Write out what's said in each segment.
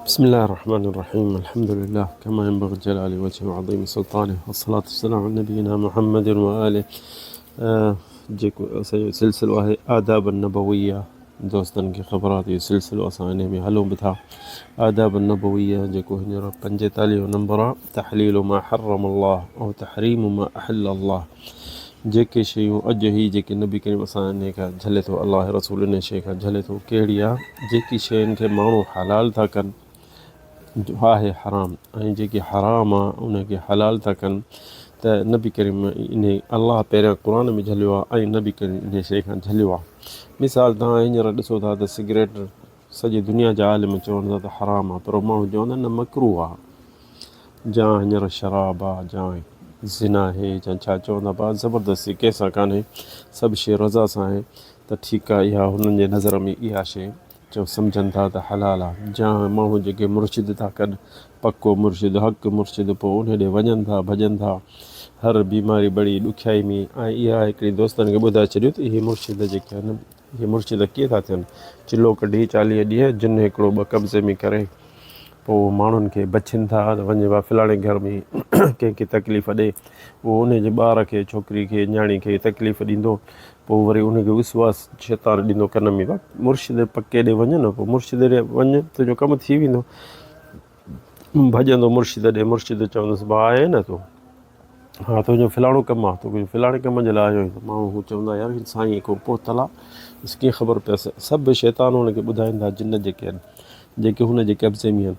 بسم الله الرحمن الرحيم. الحمد لله كما ينبغي جلال وجهه وعظيم سلطانه، والصلاة والسلام على نبينا محمد وآله. जेको असांजो सिलसिलो आहे आदाब नबविया, दोस्तनि खे ख़बर आहे त इहो सिलसिलो असां इन में हलूं बि था। आदाब नबविया जेको हींअर 45 नंबर आहे, तहलील मा हर्रम अल्लाह ऐं तहरीम मा अहल अल्लाह। जेके शयूं अॼु ई जेके नबी करीम असां इन खां झले थो, अलाह रसूल इन शइ खां झले थो, कहिड़ी आहे? जेकी शयुनि खे माण्हू हलाल था कनि आहे हराम, ऐं जेकी हराम आहे उनखे हलाल था कनि, त नबी करीम इन अलाह पहिरियां क़ुर में झलियो आहे ऐं नबी करीम इन शइ खां झलियो आहे। मिसाल तव्हां हींअर ॾिसो था त सिगरेट सॼी दुनिया जा आलिम चवनि था त हराम आहे, पर माण्हू चवंदा आहिनि न मकरू आहे। जा हींअर शराब आहे, जा ज़िना आहे, या छा चवंदा पिया, ज़बरदस्ती कंहिंसां कान्हे, सभु शइ रज़ा सां आहे, त ठीकु आहे, इहा हुननि जे नज़र में इहा शइ चओ सम्झनि था त हलाल आहे। जा माण्हू जेके मुर्शिद था कनि, पको मुर्शिद, हक़ मुर्शिद, पोइ उन ॾे वञनि था, भॼनि था, हर बीमारी बड़ी ॾुखियाई में। ऐं इहा हिकिड़ी दोस्तनि खे ॿुधाए छॾियो त इहे मुर्शिद जेके आहिनि, इहे मुर्शिद कीअं था थियनि? चिलो कढी 40 ॾींहं जिन हिकिड़ो ॿ कब्ज़े में करे पोइ माण्हुनि खे बचिनि था त वञे बा फलाणे घर में कंहिंखे तकलीफ़ ॾे, उहो उनजे ॿार खे, छोकिरी खे, न्याणी खे तकलीफ़ ॾींदो, पोइ वरी उनखे विश्वास शैतान ॾींदो कन में, मुर्शिद पके ॾे वञ न, पोइ मुर्शिद ॾे वञ, तुंहिंजो कमु थी वेंदो। भॼंदो मुर्शिद ॾे, मुर्शिद चवंदुसि भाउ आहे न तूं, हा तुंहिंजो फलाणो कमु आहे, तोखे फलाणे कम जे लाइ आयो आहीं। माण्हू हू चवंदा यार साईं को पहुतल आहे, कीअं ख़बर पियसि? सभु शैतान हुनखे ॿुधाईंदा जिन जेके आहिनि, जेके हुनजे कब्ज़े में आहिनि।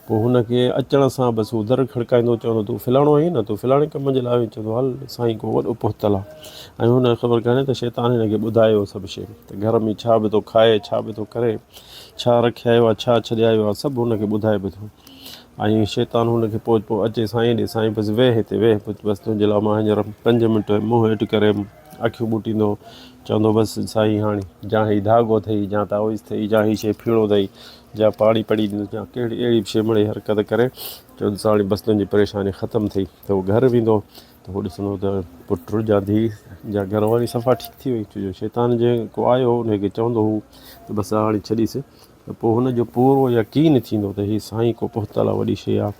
पोइ हुनखे अचण सां बसि हू दर खड़काईंदो, चवंदो तूं फलाणो आहीं न, तूं फलाणे कम जे लाइ आयो? चवंदो हल साईं को वॾो पहुतल आहे। ऐं हुनखे ख़बर कान्हे त शैतान हिनखे ॿुधायो सभु शइ, त घर में छा बि थो खाए, छा बि थो करे, छा रखिया आयो आहे, छा छॾियायो आहे, सभु हुनखे ॿुधाए बि थो। ऐं शैतान हुनखे पोइ अचे साईं ॾे, साईं बसि वेह हिते, वेह बसि तुंहिंजे लाइ मां हींअर 5 मिंट मुंहुं हेठि करे अखियूं ॿूटींदो, चवंदो बसि साईं हाणे जा ही धाॻो अथई, जा तावीज़ अथई, जा ही शइ फीणो अथई, जा पाणी पड़ी ॾींदो, या कहिड़ी अहिड़ी शइ मिड़े हरकत करे, चवंदो हाणे बसि तुंहिंजी परेशानी ख़तमु थी। त उहो घर वेंदो त उहो ॾिसंदो त पुटु या धीउ या घरवारी सफ़ा ठीकु थी वई, छो जो शैतान जेको आयो उनखे चवंदो हू त बसि हाणे छॾीसि, त पोइ हुनजो पूरो यकीन थींदो त हीअ साईं को पहुतल आहे, वॾी शइ आहे।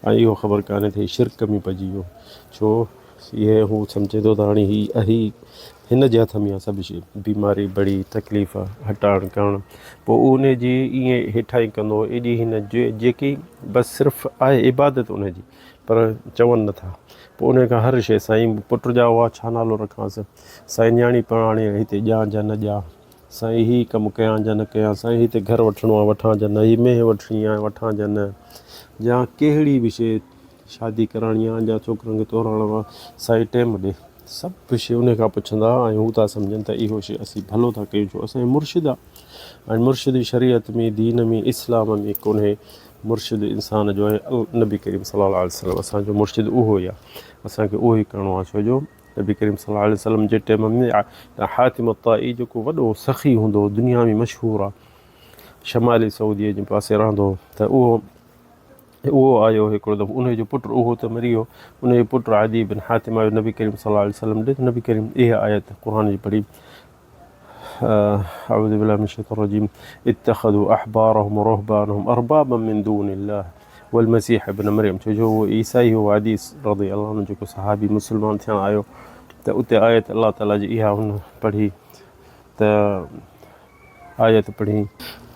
ऐं इहो ख़बर कान्हे त हीउ शिरक में पइजी वियो, छो इहे हू सम्झे थो त हाणे हीअ हिन जे हथ में आहे सभु शइ, बीमारी बड़ी तकलीफ़ हटाइणु करणु। पोइ उन जी ईअं हेठाई कंदो, एॾी हिन जेकी बसि सिर्फ़ु आहे इबादत उनजी, पर चवनि नथा। पोइ उन खां हर शइ, साईं पुट जा हुआ छा नालो रखांसि, साईं न्याणी पराणे हिते ॾियां या न ॾियां, साईं हीअ कमु कयां या न कयां, साईं हिते घरु वठिणो आहे वठां या न, हीअ मेंह वठिणी आहे वठां या न, या कहिड़ी बि शइ शादी कराइणी आहे या छोकिरनि खे तोराइणो आहे, साईं टाइम ॾे, सभु शइ उन खां पुछंदा। ऐं हू था सम्झनि त इहो शइ असीं भलो था कयूं, छो असांजो मुर्शिद आहे। ऐं मुर्शिद शरीयत में, दीन में, इस्लाम में कोन्हे। मुर्शिद इंसान जो आहे नबी करीम सल्लल्लाहु अलैहि वसल्लम, असांजो मुर्शिद उहो ई आहे, असांखे उहो ई करिणो आहे। छो जो नबी करीम सल्लल्लाहु अलैहि वसल्लम जे टाइम में हातिम ताई जेको वॾो सख़ी हूंदो, दुनिया में मशहूरु आहे, शमाली सऊदीअ जे पासे रहंदो, त उहो आयो हिकिड़ो दफ़ो, उनजो पुटु उहो त मरी वियो, उनजो पुटु आदी बिन हातिम आयो नबी करीम सल्लल्लाहु अलैहि वसल्लम ॾे, त नबी करीम इहा आयत क़ुर जी पढ़ी, अऊज़ु बिल्लाहि मिनश शैतानिर रजीम, इत्तख़ज़ू अहबारहुम व रुहबानहुम अरबाबम मिन दूनिल्लाह वल मसीह इब्न मरियम। छो जो उहो ईसाई हो, हदीस रज़ियल्लाहु अन्हु जेको सहाबी मुस्लमान थियणु आयो, त उते आयत अलाह ताला जी इहा हुन पढ़ी, त आयत पढ़ी,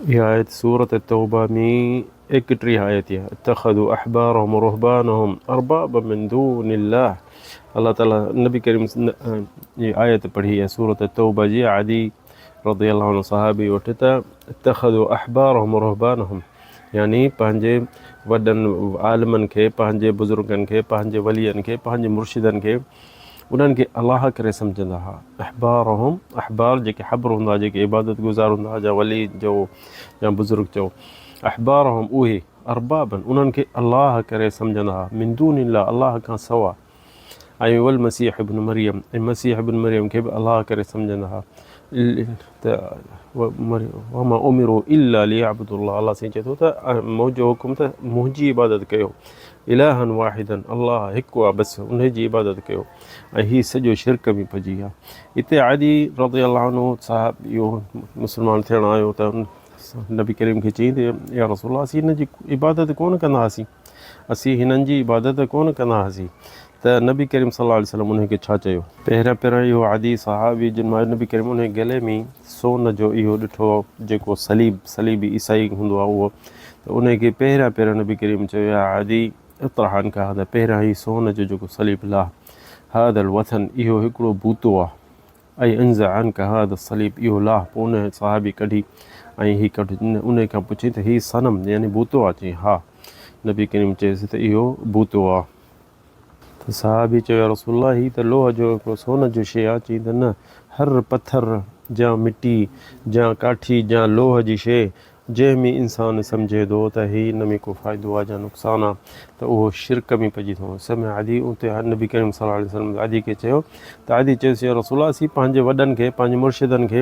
इहा आयत सूरत तौबा में 31 आयत आहे, इत्तख़ज़ू अहबारहुम व रुहबानहुम अरबाबम मिन दूनिल्लाह। अल्लाह ताला नबी करीम जी आयत पढ़ी आहे सूरत तौबा जी, आदी रज़ियल्लाहु अन्हु सहाबी वटि, त इत्तख़ज़ू अहबारहुम व रुहबानहुम, यानी पंहिंजे वॾनि आलिमनि खे, पंहिंजे बुज़ुर्गनि खे, पंहिंजे वलियनि खे, पंहिंजे मुर्शिदनि खे, उन्हनि खे अलाह करे सम्झंदा हुआ। अहबारहुम, अहबार जेके हब्र हूंदा, जेके इबादत गुज़ार हूंदा, या वली जो या बुज़ुर्ग चओ, अहबारहुम उहे, अरबाबन उन्हनि खे अलाह करे सम्झंदा हुआ, मिन दूनिल्लाह अलाह खां सवा। ऐं वल मसीह इब्न मरियम, ऐं मसीह इब्न मरियम खे बि अलाह करे सम्झंदा हुआ। त वमा उमिरो इल्ला लियअब्दुल्लाह, अलाह साईं चए थो त मुंहिंजो हुकुम त मुंहिंजी इबादत कयो, इलाहन वाहिदन, अलाह हिकु आहे बसि, उनजी इबादत कयो। ऐं हीअ सॼो शिरक में पइजी विया। हिते आदी रज़ियल्लाहु अन्हु साहिब इहो मुस्लमान थियणु आयो, त नबी करीम खे चई त या रसूल अल्लाह असीं हिन जी इबादत कोन कंदा हुआसीं, असीं हिननि जी इबादत कोन कंदा हुआसीं। त नबी करीम सल्लल्लाहु अलैहि वसल्लम उनखे छा चयो? पहिरियों इहो आदि सहाबी जिन मां नबी करीम उन गले में सोन जो इहो ॾिठो जेको सलीबी ईसाई हूंदो आहे उहो, त उनखे पहिरियों नबी करीम चयो या आदि इतरहान का त पहिरियां ई सोन जो जेको सलीब लाह, हादल वथन इहो हिकिड़ो बूतो आहे, ऐं अंज़ान का हाद सलीब इहो लाह। पोइ उन सहाबी कढी ऐं हीअ कढी उन खां पुछी त हीअ सनम यानी बूतो आहे? चई हा। नबी करीम चयसि त इहो बूतो आहे। त सहाबी चयो रसूलल्लाह हीअ त लोह जो हिकिड़ो सोन जो शइ आहे। चई त न, हर पथर या मिटी या काठी या लोह जी शइ जंहिंमें इंसानु सम्झे थो त हीअ हिन में को फ़ाइदो आहे या नुक़सानु आहे त उहो शिरक में पइजी थो। समय आदि उते नबी करीम सल्लल्लाहु अलैहि वसल्लम आदि खे चयो त आदि चयोसि या रसूलल्लाह असीं पंहिंजे वॾनि खे, पंहिंजे मुर्शिदनि खे,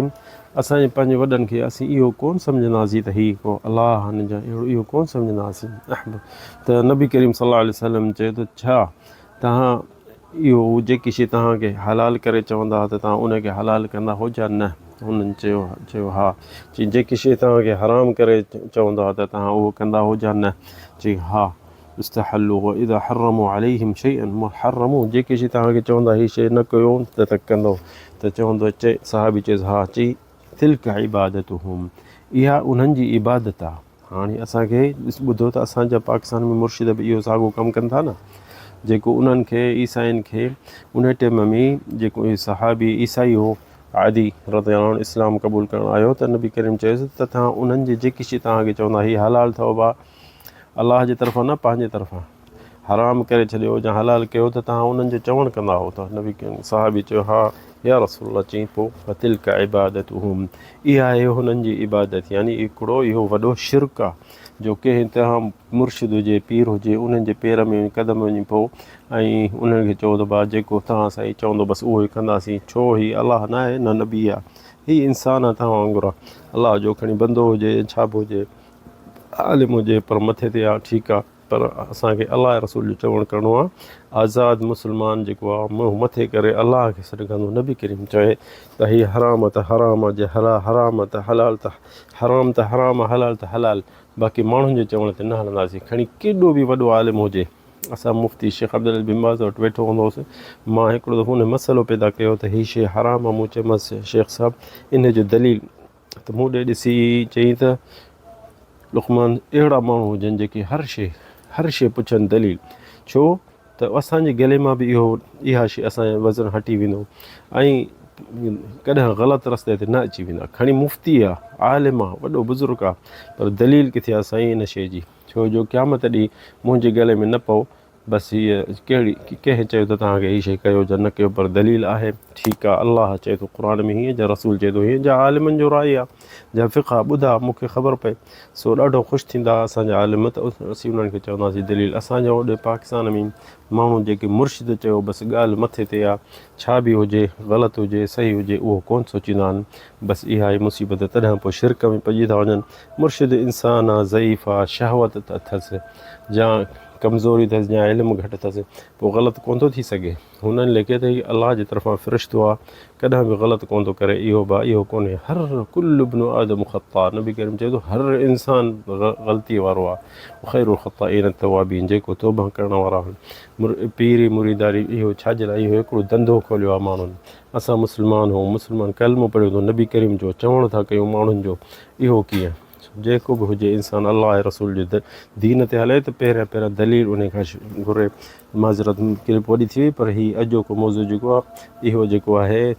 असांजे पंहिंजे वॾनि खे असीं इहो कोन सम्झंदासीं त हीअ को अलाह हिन जा अहिड़ो इहो कोन सम्झंदासीं। त नबी करीम सल्लल्लाहु अलैहि वसल्लम चयो त छा तव्हां इहो जेकी शइ तव्हांखे हलाल करे चवंदा त तव्हां उनखे हलाल कंदा हो या न? हुननि चयो हा। चई जेकी शइ तव्हांखे हराम करे चवंदा त तव्हां उहो कंदा हो या न? चई हा। इस्तहल्लू व इज़ा हर्रमू अलैहिम शैअन मुहर्रमू, जेकी शइ तव्हांखे चवंदा हीअ शइ न कयो त कंदो, त चवंदो साहबी चएसि हा। चई तिल्क इबादतुहुम, इहा उन्हनि जी इबादत आहे। हाणे असांखे ॿुधो त असांजा पाकिस्तान में मुर्शिद बि इहो साॻियो कमु कनि था न, जेको उन्हनि खे ईसाइनि खे उन टाइम में जेको इहे सहाबी ईसाई हो आदि रज़ियल्लाहु अन्हु इस्लाम क़बूल करणु आयो त नबी करीम चयुसि त तव्हां उन्हनि जी जेकी शइ तव्हांखे चवंदा हीअ हलाल अथव बा अलाह जे तरफ़ां न पंहिंजे तरफ़ां हराम करे छॾियो या हलाल कयो त तव्हां उन्हनि जो चवणु कंदा हो त नबी करीम साहबी चयो हा या रसूल। चई पोइ तिल्क इबादतुहुम, इहा आहे हुननि जी इबादत, यानी हिकिड़ो इहो वॾो शिरक आहे जो कंहिं तव्हां मुर्शिद हुजे, पीर हुजे, उन्हनि जे पेर में क़दम वञी पोइ ऐं उन्हनि खे चओ त भाउ जेको तव्हां साईं चवंदो बसि उहो ई कंदासीं। छो हीअ अलाह न आहे न नबी आहे, हीअ इंसानु आहे तव्हां वांगुरु आहे, अलाह जो खणी बंदो हुजे छा बि हुजे, आलिम हुजे पर मथे ते आहे ठीकु आहे, पर असांखे अलाह रसूल जो चवणु करिणो आहे। आज़ादु मुस्लमान जेको आहे मुंहुं मथे करे अलाह खे सॾु कंदो। नबी करीम चए त हीअ हराम त हराम आहे, जे हराम त हलाल त हराम त हराम आहे, हलाल त हलाल, बाक़ी माण्हुनि जे चवण ते न हलंदासीं। खणी केॾो बि वॾो आलिम हुजे। असां मुफ़्ती शेख अब्दुल बिन बाज़ वटि वेठो हूंदो हुउसि, मां हिकिड़ो दफ़ो हुन मसइलो पैदा कयो त हीअ शइ हराम आहे। मूं चयोमांसि शेख साहिबु इन जो दलील, त मूं ॾे ॾिसी चई त लुक़मान अहिड़ा माण्हू हुजनि जेके हर शइ पुछनि दलील, छो त असांजे गले मां बि इहा शइ असांजो वज़न हटी वेंदो ऐं कॾहिं ग़लति रस्ते ते न अची वेंदा। खणी मुफ़्ती आहे, आलिम आहे, वॾो बुज़ुर्ग आहे, पर दलील किथे आहे साईं इन शइ जी? छो जो क़यामत ॾींहुं मुंहिंजे गले में न पओ बसि हीअ कंहिं चयो त तव्हांखे हीअ शइ कयो या न कयो, पर दलील आहे ठीकु आहे। अलाह चए थो क़ुर में हीअं, जा रसूल चए थो हीअं, जा आलिमनि जो राय आहे, जा फ़िक़्ह आहे, ॿुधा मूंखे ख़बर पए। सो ॾाढो ख़ुशि थींदा असांजा आलिम, त असीं उन्हनि खे चवंदासीं दलील। असांजा होॾे पाकिस्तान में माण्हू जेके मुर्शिद चयो बसि ॻाल्हि मथे ते आहे, छा बि हुजे ग़लति हुजे सही हुजे उहो कोन सोचींदा आहिनि। बसि इहा ई मुसीबत, तॾहिं पोइ शिरक में पइजी था वञनि। मुर्शिद इंसानु आहे, ज़ईफ़ आहे, शहवत अथसि, या कमज़ोरी अथसि, या इल्मु घटि अथसि, पोइ ग़लति कोन थो थी सघे। हुननि लिखे त हीअ अलाह जे तरफ़ां फ़रिश्तो आहे, कॾहिं बि ग़लति कोन थो करे। इहो कोन्हे हर कुल इब्नु आदम ख़ता, नबी करीम चए थो हर इंसानु ग़लती वारो आहे, ख़ैरुल ख़ताईन तवाबीन, जेको तौबा करण वारा आहिनि। पीरी मुरीदारी इहो छाजे लाइ? इहो हिकिड़ो धंधो खोलियो आहे माण्हुनि। असां मुस्लमान कलमो पढ़ियो थो, नबी करीम जो चवण था कयूं माण्हुनि जो, इहो कीअं? जेको बि हुजे इंसानु अलाह रसूल जे दीन ते हले त पहिरियां दलील उन खां घुरे। माज़रत क्लिप वॾी थी वई, पर हीअ अॼोको मौज़ू जेको आहे इहो जेको आहे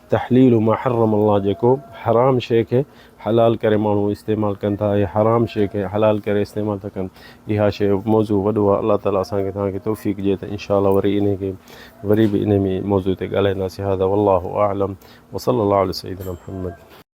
तहलील मा हर्रम अल्लाह, जेको हराम शइ खे हलाल करे माण्हू इस्तेमालु कनि था, ऐं हराम शइ खे हलाल करे इस्तेमालु था कनि। इहा शइ मौज़ू वॾो आहे। अलाह ताला असांखे तव्हांखे तौफ़ीक़ ॾिए त इंशा अलाह वरी बि इन में मौज़ू ते ॻाल्हाईंदासीं। हाज़ा वल्लाहु आलम व सल्लल्लाहु अला सय्यिदिना मुहम्मद।